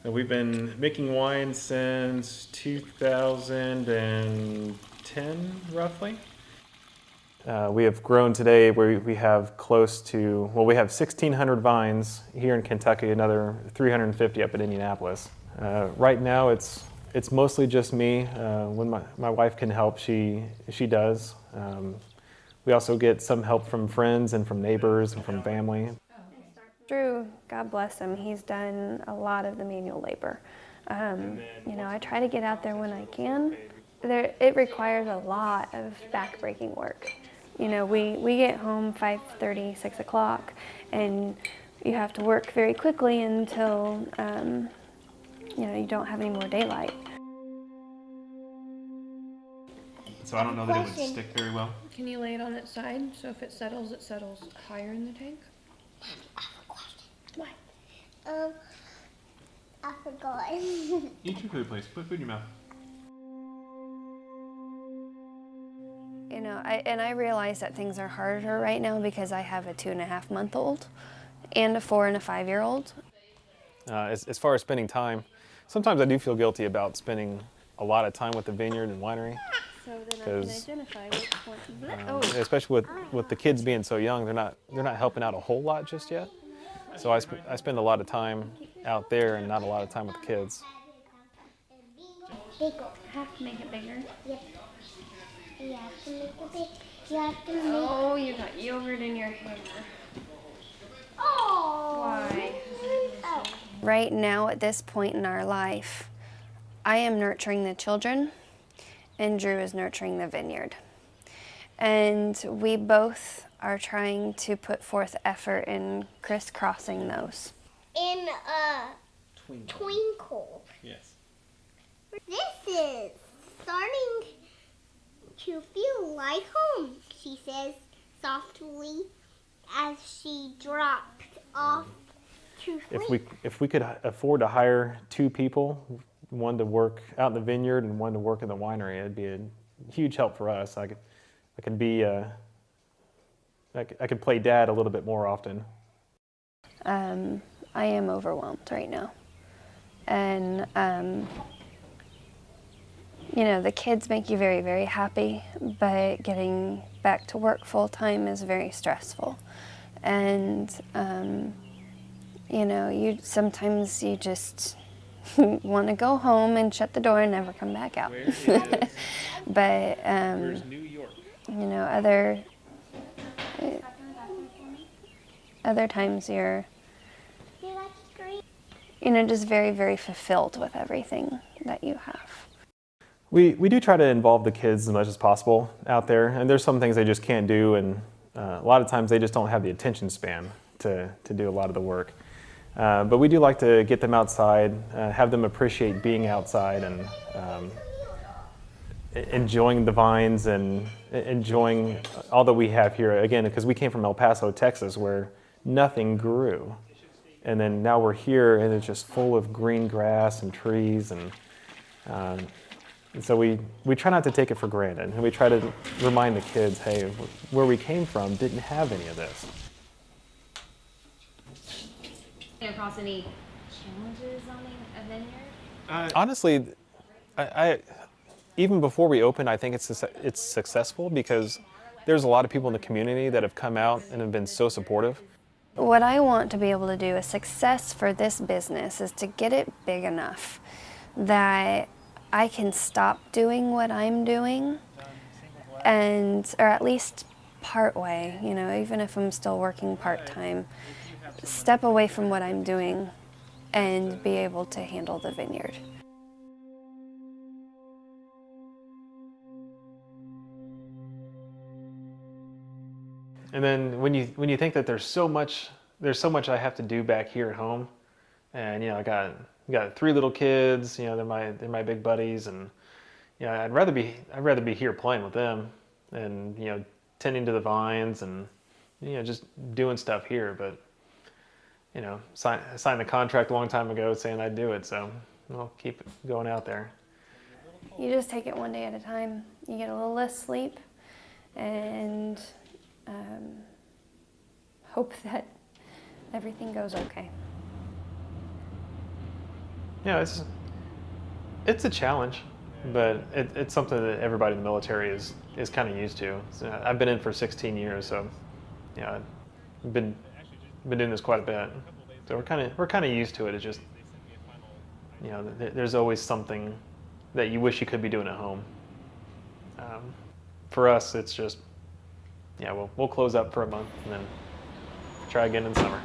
And we've been making wine since 2010, roughly. We have grown today where we have close to, well, we have 1,600 vines here in Kentucky, another 350 up in Indianapolis. Right now it's mostly just me. When my wife can help, she does. We also get some help from friends and from neighbors and from family. Drew, God bless him, he's done a lot of the manual labor. I try to get out there when I can. It requires a lot of back-breaking work. We get home 5:30, 6 o'clock, and you have to work very quickly until you don't have any more daylight. So I don't know that it would stick very well. Can you lay it on its side so if it settles higher in the tank? I have a question. What? I forgot. Eat your food, please. Put food in your mouth. I realize that things are harder right now because I have a 2.5-month-old and a 4 and a 5-year-old. As far as spending time, sometimes I do feel guilty about spending a lot of time with the vineyard and winery. So then I can identify which one. Especially with the kids being so young, they're not helping out a whole lot just yet. So I spend a lot of time out there and not a lot of time with the kids. Bigger. Have to make it bigger. Yep. You have to make it big. You have to make. Oh, you got yogurt in your hammer. Oh. Why? Oh. Right now, at this point in our life, I am nurturing the children, and Drew is nurturing the vineyard. And we both are trying to put forth effort in crisscrossing those. In a twinkle. Yes. This is starting to feel like home, she says softly as she dropped off to sleep. If we could afford to hire 2 people, one to work out in the vineyard and one to work in the winery, it'd be a huge help for us. I could play dad a little bit more often. I am overwhelmed right now. And, the kids make you very, very happy, but getting back to work full time is very stressful. And, sometimes you just want to go home and shut the door and never come back out. But, Where's New York? other times you're, just very, very fulfilled with everything that you have. We do try to involve the kids as much as possible out there, and there's some things they just can't do, and a lot of times they just don't have the attention span to do a lot of the work. But we do like to get them outside, have them appreciate being outside and enjoying the vines and enjoying all that we have here. Again, because we came from El Paso, Texas, where nothing grew. And then now we're here and it's just full of green grass and trees. And so we try not to take it for granted. And we try to remind the kids, hey, where we came from didn't have any of this. Across any challenges owning a vineyard? Honestly, I even before we opened, I think it's successful because there's a lot of people in the community that have come out and have been so supportive. What I want to be able to do, a success for this business, is to get it big enough that I can stop doing what I'm doing, or at least part way, even if I'm still working part-time, step away from what I'm doing and be able to handle the vineyard. And then when you think that there's so much I have to do back here at home, and I got 3 little kids, they're my big buddies, and I'd rather be here playing with them and tending to the vines and just doing stuff here. But signed the contract a long time ago saying I'd do it, so I'll keep it going out there. You just take it one day at a time. You get a little less sleep and hope that everything goes okay. Yeah, it's a challenge, but it's something that everybody in the military is kind of used to. So I've been in for 16 years, so yeah, I've been doing this quite a bit. So we're kind of used to it. It's just, you know, there's always something that you wish you could be doing at home. For us, it's just, yeah, we'll close up for a month and then try again in summer.